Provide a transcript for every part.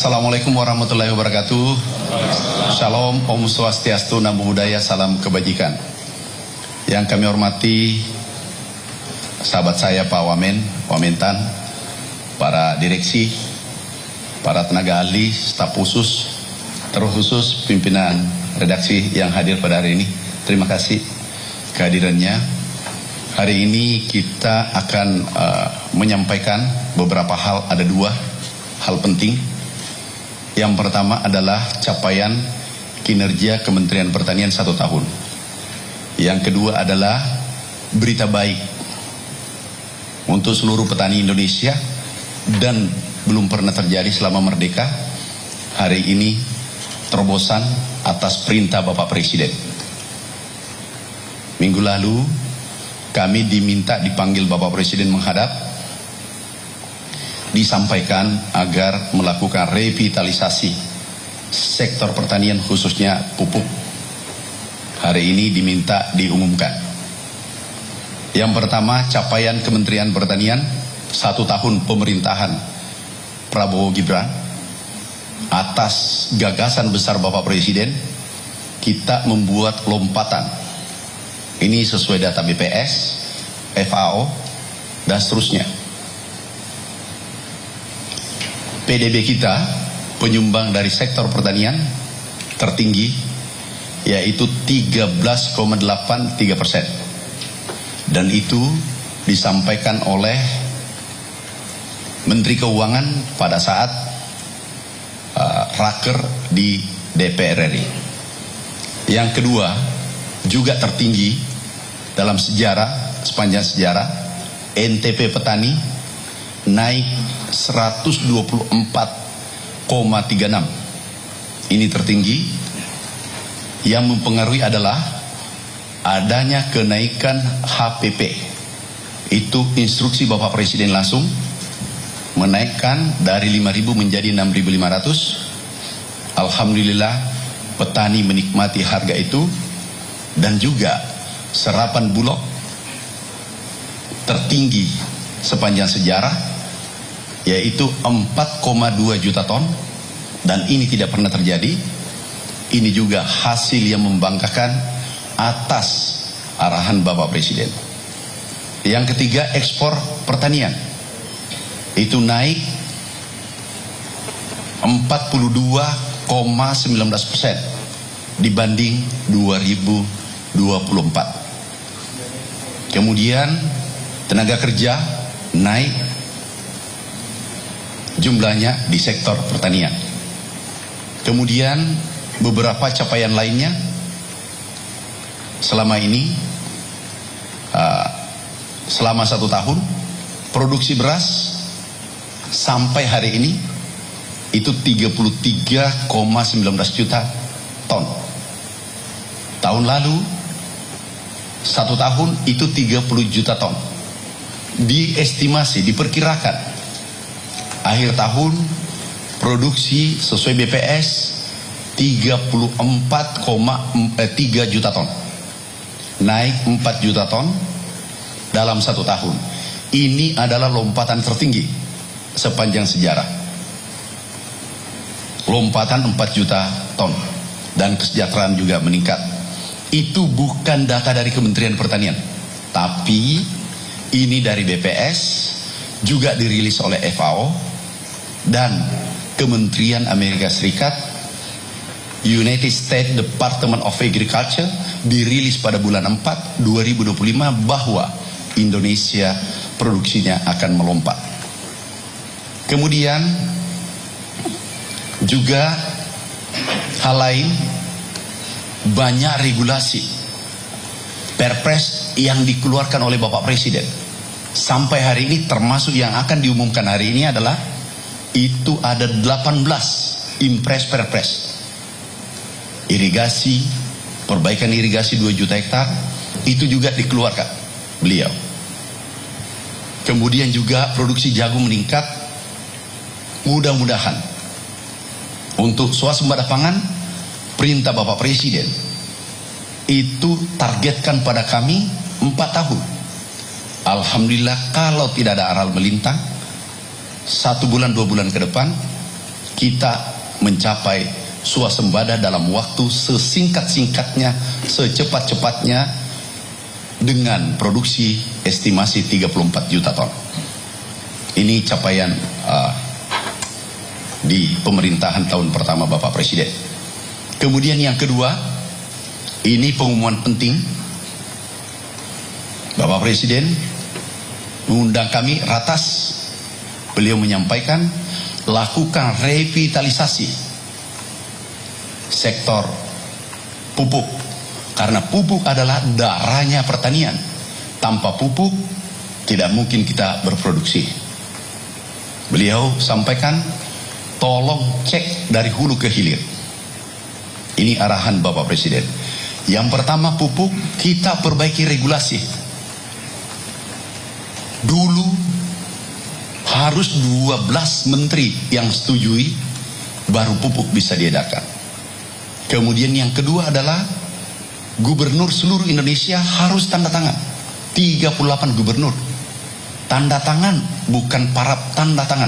Assalamualaikum warahmatullahi wabarakatuh. Shalom, Om Swastiastu, Namo Buddhaya, salam kebajikan. Yang kami hormati sahabat saya Pak Wamentan, para direksi, para tenaga ahli, staf khusus, terkhusus pimpinan redaksi yang hadir pada hari ini. Terima kasih kehadirannya. Hari ini kita akan menyampaikan beberapa hal, ada dua hal penting. Yang pertama adalah capaian kinerja Kementerian Pertanian 1 tahun. Yang kedua adalah berita baik untuk seluruh petani Indonesia dan belum pernah terjadi selama merdeka. Hari ini terobosan atas perintah Bapak Presiden. Minggu lalu kami diminta dipanggil Bapak Presiden menghadap, disampaikan agar melakukan revitalisasi sektor pertanian khususnya pupuk. Hari ini diminta diumumkan. Yang pertama, capaian Kementerian Pertanian 1 tahun pemerintahan Prabowo Gibran. Atas gagasan besar Bapak Presiden, kita membuat lompatan. Ini sesuai data BPS, FAO, dan seterusnya. PDB kita, penyumbang dari sektor pertanian tertinggi, yaitu 13,83%. Dan itu disampaikan oleh Menteri Keuangan pada saat raker di DPR RI. Yang kedua, juga tertinggi dalam sejarah, sepanjang sejarah, NTP petani naik 124,36. Ini tertinggi. Yang mempengaruhi adalah adanya kenaikan HPP. Itu instruksi Bapak Presiden langsung menaikkan dari 5.000 menjadi 6.500. Alhamdulillah petani menikmati harga itu. Dan juga serapan bulog tertinggi sepanjang sejarah, yaitu 4,2 juta ton, dan ini tidak pernah terjadi. Ini juga hasil yang membanggakan atas arahan Bapak Presiden. Yang ketiga, ekspor pertanian itu naik 42,19% dibanding 2024. Kemudian tenaga kerja naik jumlahnya di sektor pertanian. Kemudian beberapa capaian lainnya selama ini, selama 1 tahun, produksi beras sampai hari ini itu 33,19 juta ton. Tahun lalu 1 tahun itu 30 juta ton. Diestimasi, diperkirakan akhir tahun produksi sesuai BPS 34,3 juta ton, naik 4 juta ton dalam 1 tahun. Ini adalah lompatan tertinggi sepanjang sejarah. Lompatan 4 juta ton, dan kesejahteraan juga meningkat. Itu bukan data dari Kementerian Pertanian, tapi ini dari BPS, juga dirilis oleh FAO dan Kementerian Amerika Serikat, United States Department of Agriculture, dirilis pada bulan 4 2025 bahwa Indonesia produksinya akan melompat. Kemudian juga hal lain, banyak regulasi Perpres yang dikeluarkan oleh Bapak Presiden sampai hari ini, termasuk yang akan diumumkan hari ini adalah itu ada 18 impres Perpres. Irigasi, perbaikan irigasi 2 juta hektar itu juga dikeluarkan beliau. Kemudian juga produksi jagung meningkat. Mudah-mudahan untuk swasembada pangan, perintah Bapak Presiden itu targetkan pada kami 4 tahun. Alhamdulillah, kalau tidak ada aral melintang, 1 bulan 2 bulan ke depan kita mencapai swasembada dalam waktu sesingkat-singkatnya, secepat-cepatnya dengan produksi estimasi 34 juta ton. Ini capaian di pemerintahan tahun pertama Bapak Presiden. Kemudian yang kedua, ini pengumuman penting. Bapak Presiden mengundang kami ratas. Beliau menyampaikan lakukan revitalisasi sektor pupuk, karena pupuk adalah darahnya pertanian. Tanpa pupuk tidak mungkin kita berproduksi. Beliau sampaikan tolong cek dari hulu ke hilir. Ini arahan Bapak Presiden. Yang pertama, pupuk kita perbaiki regulasi. Dulu harus 12 menteri yang setujui baru pupuk bisa diedarkan. Kemudian yang kedua adalah gubernur seluruh Indonesia harus tanda tangan. 38 gubernur tanda tangan, bukan para tanda tangan,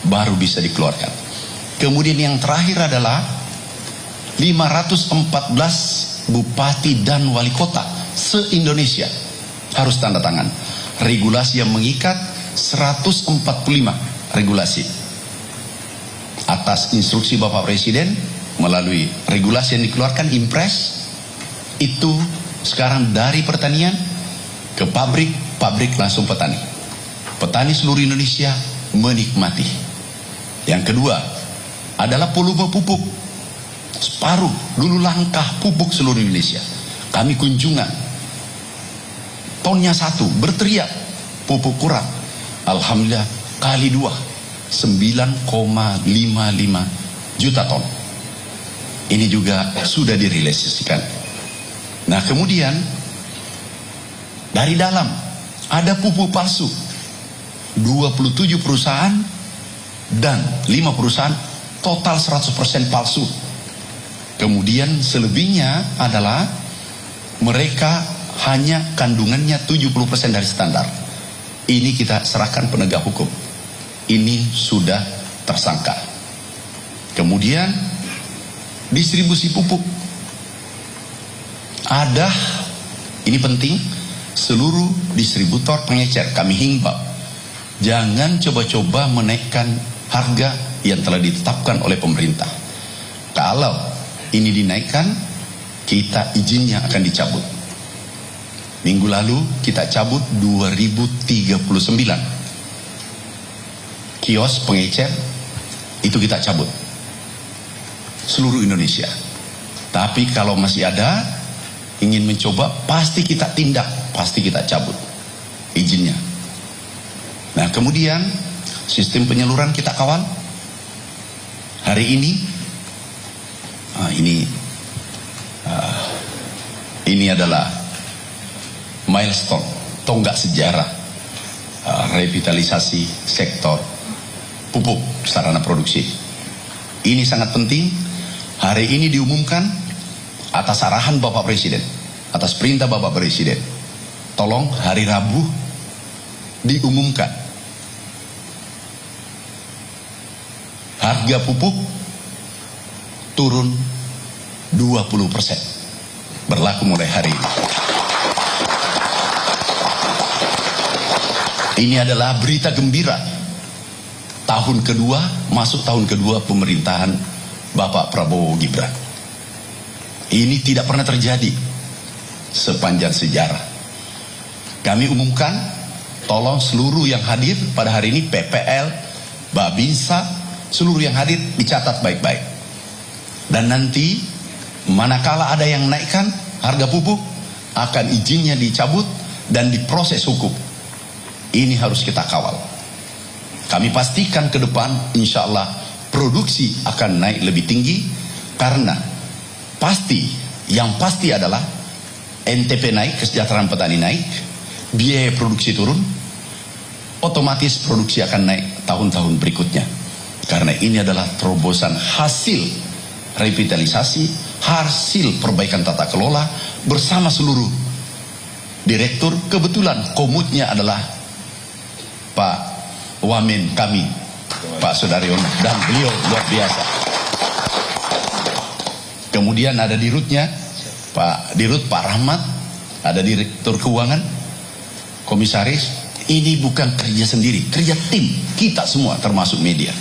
baru bisa dikeluarkan. Kemudian yang terakhir adalah 514 bupati dan wali kota se-Indonesia harus tanda tangan. Regulasi yang mengikat 145 regulasi atas instruksi Bapak Presiden melalui regulasi yang dikeluarkan Impres. Itu sekarang dari pertanian ke pabrik, pabrik langsung petani. Petani seluruh Indonesia menikmati. Yang kedua adalah volume pupuk. Separuh dulu langkah pupuk seluruh Indonesia. Kami kunjungan, tonnya 1, berteriak pupuk kurang. Alhamdulillah kali 2, 9,55 juta ton. Ini juga sudah direalisasikan. Nah, kemudian dari dalam ada pupuk palsu. 27 perusahaan dan 5 perusahaan total 100% palsu. Kemudian selebihnya adalah mereka hanya kandungannya 70% dari standar. Ini kita serahkan penegak hukum. Ini sudah tersangka. Kemudian distribusi pupuk. Ada, ini penting, seluruh distributor pengecer kami himbau, jangan coba-coba menaikkan harga yang telah ditetapkan oleh pemerintah. Kalau ini dinaikkan, kita izinnya akan dicabut. Minggu lalu kita cabut 2039 kios pengecer, itu kita cabut seluruh Indonesia. Tapi kalau masih ada ingin mencoba, pasti kita tindak, pasti kita cabut izinnya. Nah, kemudian sistem penyaluran kita kawal. Hari ini ini adalah milestone, tonggak sejarah revitalisasi sektor pupuk sarana produksi. Ini sangat penting. Hari ini diumumkan atas arahan Bapak Presiden, atas perintah Bapak Presiden. Tolong hari Rabu diumumkan harga pupuk turun 20%, berlaku mulai hari ini. Ini adalah berita gembira. Tahun kedua, masuk tahun kedua pemerintahan Bapak Prabowo Gibran. Ini tidak pernah terjadi sepanjang sejarah. Kami umumkan, tolong seluruh yang hadir pada hari ini, PPL, Babinsa, seluruh yang hadir dicatat baik-baik. Dan nanti, manakala ada yang naikkan harga pupuk, akan izinnya dicabut dan diproses hukum. Ini harus kita kawal. Kami pastikan ke depan, insya Allah produksi akan naik lebih tinggi, karena yang pasti adalah NTP naik, kesejahteraan petani naik, biaya produksi turun, otomatis produksi akan naik tahun-tahun berikutnya. Karena ini adalah terobosan hasil revitalisasi, hasil perbaikan tata kelola bersama seluruh direktur. Kebetulan komutnya adalah Pak Wamen kami, Pak Sudaryono, dan beliau luar biasa. Kemudian ada dirutnya, Pak Dirut, Pak Rahmat, ada Direktur Keuangan, Komisaris. Ini bukan kerja sendiri, kerja tim, kita semua termasuk media.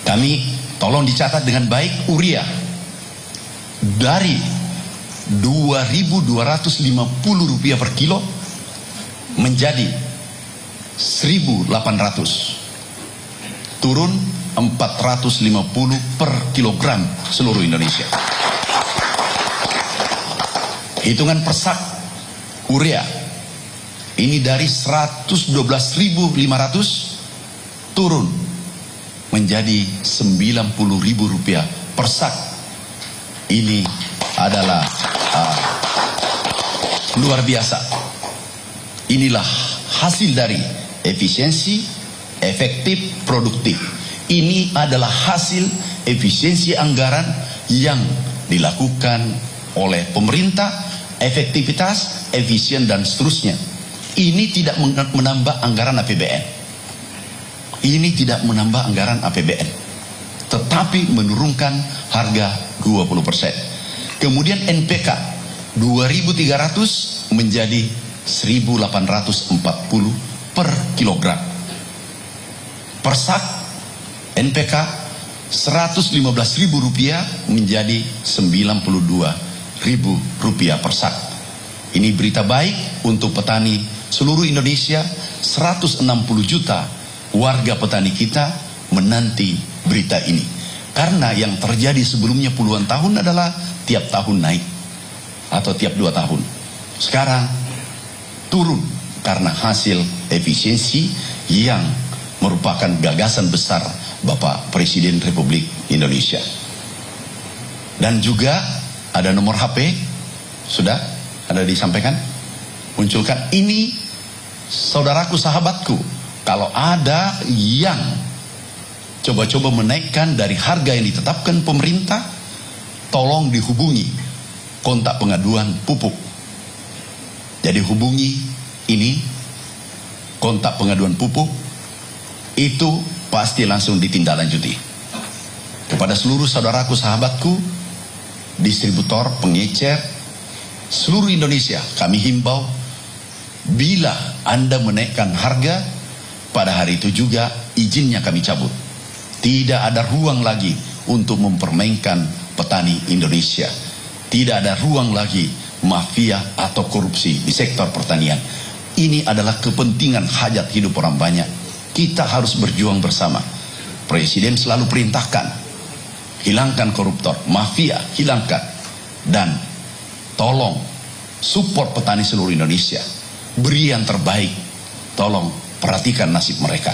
Kami tolong dicatat dengan baik, urea dari Rp2.250 per kilo menjadi 1.800, turun 450 per kilogram seluruh Indonesia. Hitungan persak urea ini dari 112.500 turun menjadi Rp90.000 per sak. Ini adalah luar biasa. Inilah hasil dari efisiensi, efektif, produktif. Ini adalah hasil efisiensi anggaran yang dilakukan oleh pemerintah, efektivitas, efisien, dan seterusnya. Ini tidak menambah anggaran APBN. Ini tidak menambah anggaran APBN, tetapi menurunkan harga 20%. Kemudian NPK 2.300 menjadi 1.840 per kilogram. Persak NPK Rp115.000 menjadi Rp92.000 per sak. Ini berita baik untuk petani seluruh Indonesia. 160 juta warga petani kita menanti berita ini. Karena yang terjadi sebelumnya puluhan tahun adalah tiap tahun naik atau tiap 2 tahun. Sekarang turun karena hasil efisiensi yang merupakan gagasan besar Bapak Presiden Republik Indonesia. Dan juga ada nomor HP, sudah ada disampaikan, munculkan. Ini saudaraku, sahabatku, kalau ada yang coba-coba menaikkan dari harga yang ditetapkan pemerintah, tolong dihubungi kontak pengaduan pupuk. Jadi hubungi ini kontak pengaduan pupuk, itu pasti langsung ditindaklanjuti. Kepada seluruh saudaraku, sahabatku, distributor, pengecer seluruh Indonesia, kami himbau, bila Anda menaikkan harga, pada hari itu juga izinnya kami cabut. Tidak ada ruang lagi untuk mempermainkan petani Indonesia. Tidak ada ruang lagi mafia atau korupsi di sektor pertanian. Ini adalah kepentingan hajat hidup orang banyak. Kita harus berjuang bersama. Presiden selalu perintahkan, hilangkan koruptor, mafia, hilangkan. Dan tolong support petani seluruh Indonesia. Beri yang terbaik. Tolong perhatikan nasib mereka.